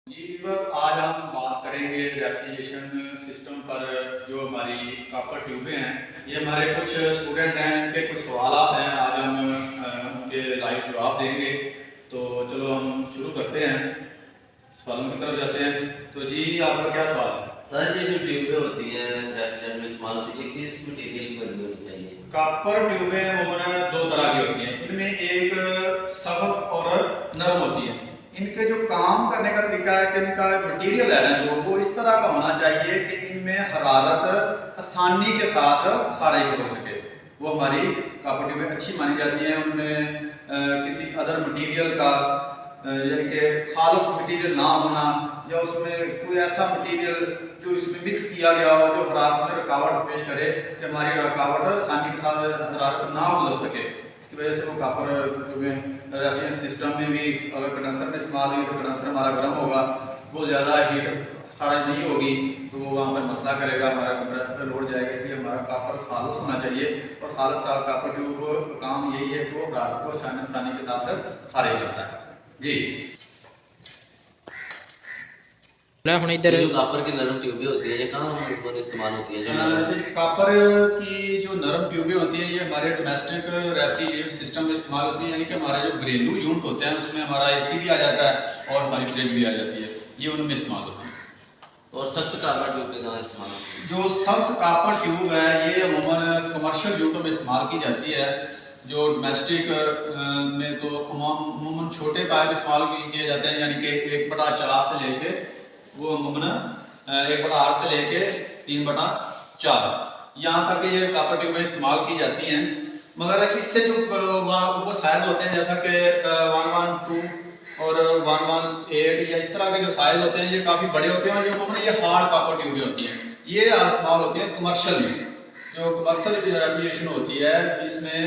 जी बस आज हम बात करेंगे रेफ्रिजरेशन सिस्टम पर। जो हमारी कॉपर ट्यूबें हैं, ये हमारे कुछ स्टूडेंट हैं, उनके कुछ सवाल हैं। आज हम उनके लाइव जवाब देंगे। तो चलो हम शुरू करते हैं, सवालों की तरफ जाते हैं। तो जी आपका क्या सवाल है? सर ये जो ट्यूबें होती हैं रेफ्रिजरेटर में इस्तेमाल होती है, किस मटेरियल की बनी होनी चाहिए? कॉपर ट्यूबें अमूमन दो तरह की होती हैं। इनमें एक सख्त और नरम होती है। इनके जो काम करने का तरीका है कि इनका मटेरियल है ना, जो वो इस तरह का होना चाहिए कि इनमें हरारत आसानी के साथ खारिज हो सके। वो हमारी कॉपर ट्यूबें अच्छी मानी जाती हैं। उनमें किसी अदर मटेरियल का यानी कि खालस मटेरियल ना होना, या उसमें कोई ऐसा मटेरियल जो इसमें मिक्स किया गया हो जो हरारत में रुकावट पेश करे कि हमारी रुकावट आसानी के साथ हरारत ना गुजर सके। इसकी वजह से वो कॉपर रेफ्रिजरेशन सिस्टम में भी अगर कंडेंसर में इस्तेमाल हुई तो कंडेंसर हमारा गर्म होगा, वो ज़्यादा हीट खारिज नहीं होगी, तो वो वहाँ पर मसला करेगा, हमारा कंप्रेसर पर लोड जाएगा। इसलिए हमारा कॉपर खालस होना चाहिए। और खालस कॉपर ट्यूब का काम यही है कि वो हरारत को आसानी के साथ खारिज करता है। जी हम इधर जो कॉपर की नरम ट्यूबें होती है, ये कहाँ इस्तेमाल होती है? जो कॉपर की जो नरम ट्यूबें होती हैं, ये हमारे डोमेस्टिक रेफ्रिजरेशन सिस्टम में इस्तेमाल होती है। यानी कि हमारे जो घरेलू यूनिट होते हैं उसमें हमारा एसी भी आ जाता है और हमारी फ्रिज भी आ जाती है, ये उनमें इस्तेमाल होती है। और सख्त कॉपर ट्यूबें कहाँ इस्तेमाल होती है? जो सख्त कॉपर ट्यूब है ये अमूमन कमर्शियल यूनिटों में इस्तेमाल की जाती है। जो डोमेस्टिक में तो अमूमन छोटे पाइप इस्तेमाल किए जाते हैं, यानी कि 1/4 से लेके वो अमूमन 1/8 से लेके 3/4 यहाँ तक ये कॉपर ट्यूबें इस्तेमाल की जाती हैं। मगर इससे जो वो साइज होते हैं, जैसा कि 112 और 118 या इस तरह के जो साइज होते हैं, ये काफ़ी बड़े होते हैं। और ये अमूमन ये हार्ड कॉपर ट्यूबें होती हैं, ये इस्तेमाल होती हैं कमर्शियल में। जो कमर्शियल रेफ्रिजरेशन होती है, इसमें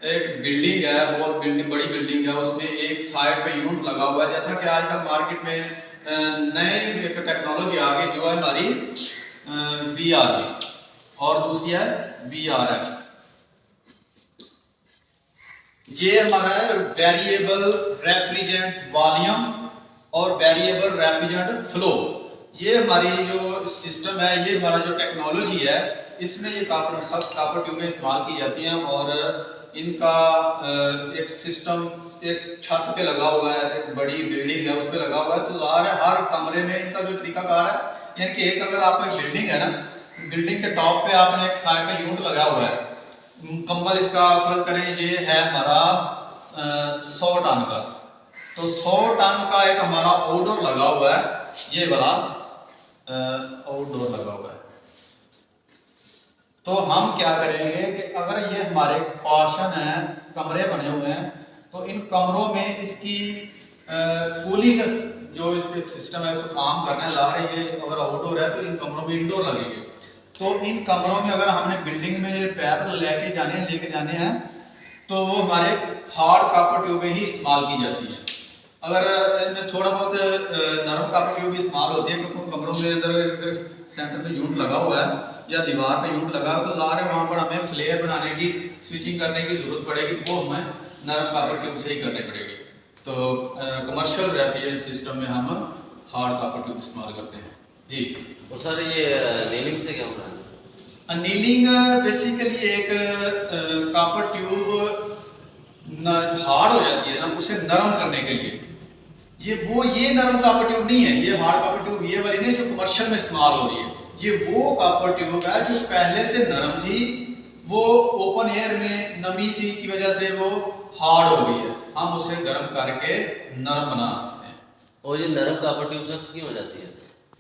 एक बिल्डिंग है, बहुत बड़ी बिल्डिंग है, उसमें एक साइड पे यूनिट लगा हुआ है। जैसा कि आजकल मार्केट में नई एक टेक्नोलॉजी आ गई जो है हमारी VRF, और दूसरी है VRF। ये हमारा है वेरिएबल रेफ्रिजरेंट वॉल्यूम और वेरिएबल रेफ्रिजरेंट फ्लो। ये हमारी जो सिस्टम है, ये हमारा जो टेक्नोलॉजी है, इसमें ये सख्त कॉपर ट्यूबें इस्तेमाल की जाती हैं। और इनका एक सिस्टम एक छत पे लगा हुआ है, एक बड़ी बिल्डिंग है उस पर लगा हुआ है। तो ज़ाहिर है हर कमरे में इनका जो तरीकाकार है, यानी कि एक अगर आपको एक बिल्डिंग है ना, बिल्डिंग के टॉप पे आपने एक साइड पे यूनिट लगा हुआ है, मुकम्मल इसका फर्क करें, ये है हमारा 100 टन का। तो 100 टन का एक हमारा आउटडोर लगा हुआ है, ये वाला आउटडोर लगा हुआ है। तो हम क्या करेंगे कि अगर ये हमारे पोर्शन है, कमरे बने हुए हैं, तो इन कमरों में इसकी कूलिंग जो इस सिस्टम है उसको काम करना है। ज़ाहिर है ये अगर आउटडोर है तो इन कमरों में इंडोर लगेंगे। तो इन कमरों में अगर हमने बिल्डिंग में ये पैप लेके जाने हैं, तो वो हमारे हार्ड कॉपर ट्यूबें ही इस्तेमाल की जाती हैं। अगर इनमें थोड़ा बहुत नरम कॉपर ट्यूब भी इस्तेमाल होती है, क्योंकि कमरों में अंदर सेंटर में यूनिट लगा हुआ है या दीवार पे यूनिट लगा है, तो ज़ाहिर है वहाँ पर हमें फ्लेयर बनाने की, स्विचिंग करने की ज़रूरत पड़ेगी, तो वो हमें नरम कॉपर ट्यूब से ही करनी पड़ेगी। तो कमर्शियल रेफ्रिजरेशन सिस्टम में हम हार्ड कॉपर ट्यूब इस्तेमाल करते हैं। जी और सर ये नीलिंग से क्या होता है? अनीलिंग बेसिकली एक कॉपर ट्यूब हार्ड हो जाती है ना, उसे नरम करने के लिए। ये नरम कॉपर ट्यूब नहीं है, ये हार्ड कॉपर ट्यूब ये वाली नहीं जो कमर्शियल में इस्तेमाल हो रही है। ये वो कॉपर ट्यूब है जो पहले से नरम थी, वो ओपन एयर में नमी सी की वजह से वो हार्ड हो गई है, हम उसे गर्म करके नरम बना सकते हैं। और ये नरम कॉपर ट्यूब सख्त क्यों हो जाती है?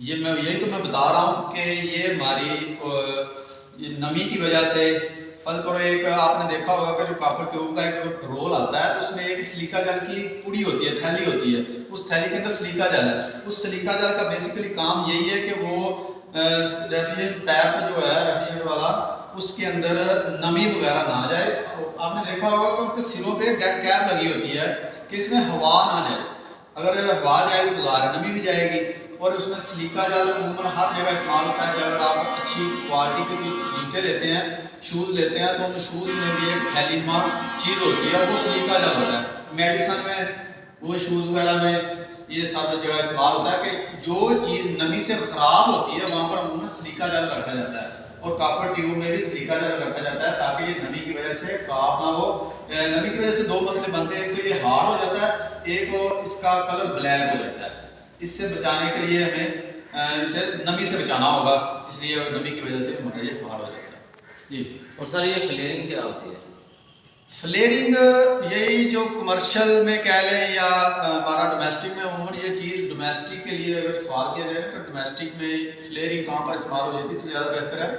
यही तो मैं बता रहा हूँ कि ये हमारी ये नमी की वजह से। फर्ज करो एक आपने देखा होगा कि जो कॉपर ट्यूब का एक रोल आता है, उसमें एक सिलिका जल की पुड़ी होती है, थैली होती है, उस थैली के अंदर सिलिका जल है। उस सिलिका जल का बेसिकली काम यही है कि वो रेफ्रिजरेशन टैप जो है रेफ्रिजरेटर वाला, उसके अंदर नमी वगैरह ना जाए। आपने देखा होगा कि उनके सिरों पे डेड कैप लगी होती है कि इसमें हवा ना जाए। अगर हवा जाएगी तो ज़ाहिर नमी भी जाएगी। और उसमें सिलिका जल अमूमन हर जगह इस्तेमाल होता है। अगर आप अच्छी क्वालिटी के जूते लेते हैं, शूज़ लेते हैं, तो उन शूज़ में भी एक थैलीनुमा चीज़ होती है, वो सिलिका जल होता है। मेडिसन में वो शूज़ वगैरह में ये सब जगह सवाल होता है कि जो चीज़ नमी से ख़राब होती है वहाँ पर अमूमन सिलिका जेल रखा जाता है, और कॉपर ट्यूब में भी सिलिका जेल रखा जाता है ताकि ये नमी की वजह से ख़राब ना हो। नमी की वजह से दो मसले बनते हैं, एक तो ये हार्ड हो जाता है, एक इसका कलर ब्लैक हो जाता है। इससे बचाने के लिए हमें इसे नमी से बचाना होगा, इसलिए नमी की वजह से हमारा ये हार्ड हो जाता है जी। और सर ये फ्लेयरिंग क्या होती है? फ्लेयरिंग यही जो कमर्शियल में कह लें या हमारा डोमेस्टिक में, उन्होंने ये चीज़ डोमेस्टिक के लिए अगर सवाल किया जाए तो डोमेस्टिक में फ्लेयरिंग कहाँ पर इस्तेमाल हो जाती है तो ज़्यादा बेहतर है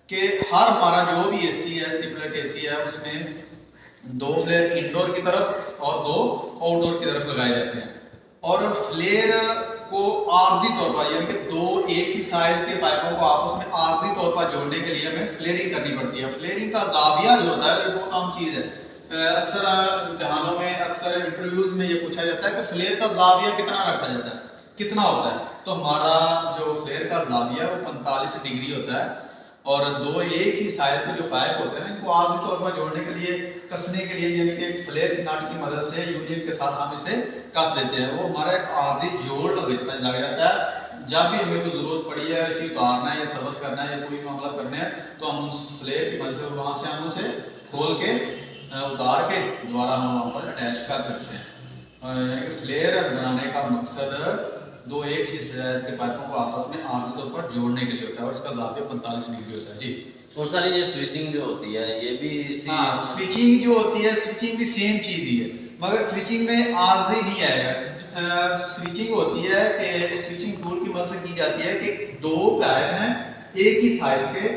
कि हर हमारा जो भी एसी है, सिपलेट एसी है, उसमें 2 फ्लेयर इंडोर की तरफ और 2 आउटडोर की तरफ लगाए जाते हैं। और फ्लेयर को आर्जी तौर पर यानी कि 2 एक ही साइज के पाइपों को आपस में आर्जी तौर पर जोड़ने के लिए हमें फ्लेयरिंग करनी पड़ती है। फ्लेयरिंग का जाविया जो होता है ये बहुत आम चीज़ है। अक्सर इम्तिहानों में, अक्सर इंटरव्यूज में ये पूछा जाता है कि फ्लेयर का जाविया कितना रखा जाता है, कितना होता है। तो हमारा जो फ्लेयर का जाविया वो 45 डिग्री होता है, और 2 एक ही साइज के जो पाइप होते हैं इनको आर्जी तौर पर जोड़ने के लिए, कसने के लिए, यानी कि फ्लेयर नट की मदद से यूनियन के साथ हम इसे कस देते हैं। वो हमारा एक आर्जी जोड़ लग जाता है। जब भी हमें कोई ज़रूरत पड़ी है, इसी उतारना है या सर्विस करना है या कोई मामला करना है, तो हम उस फ्लेयर की मदद से वहाँ से हम उसे खोल के उतार के दोबारा हम वहाँ पर अटैच कर सकते हैं। फ्लेयर बनाने का मकसद 2 एक ही साइज के पाइपों को आपस में आर्जी तौर पर जोड़ने के लिए होता है, और इसका जाविया 45 डिग्री होता है जी। और सर ये स्विचिंग जो होती है ये भी इसी स्विचिंग जो होती है, स्विचिंग भी सेम चीज़ ही है, मगर स्विचिंग में आर्जी नहीं आएगा। स्विचिंग होती है कि स्विचिंग टूल की मदद से की जाती है कि 2 पाइप हैं एक ही साइज के,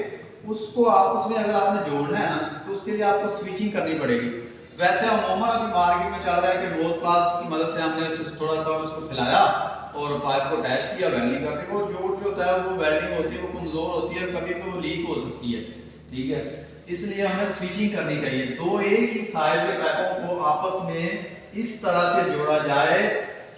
उसको आपस में अगर आपने जोड़ना है ना तो उसके लिए आपको स्विचिंग करनी पड़ेगी। वैसे अमूमन अभी मार्केट में चल रहा है कि रोज प्लास की मदद से हमने थोड़ा सा उसको फैलाया और पाइप को अटैच किया, वेल्डिंग करके वो जोड़ जो होता है वो वेल्डिंग होती है, वो कमज़ोर होती है, कभी भी वो लीक हो सकती है, ठीक है। इसलिए हमें स्विचिंग करनी चाहिए। 2 एक ही साइज के पाइपों को आपस में इस तरह से जोड़ा जाए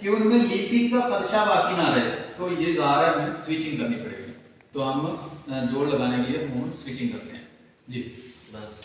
कि उनमें लीकिंग का खदशा बाकी ना रहे, तो ये ज़ाहिर है हमें स्विचिंग करनी पड़ेगी। तो हम जोड़ लगाने के लिए हम स्विचिंग करते हैं जी। बस।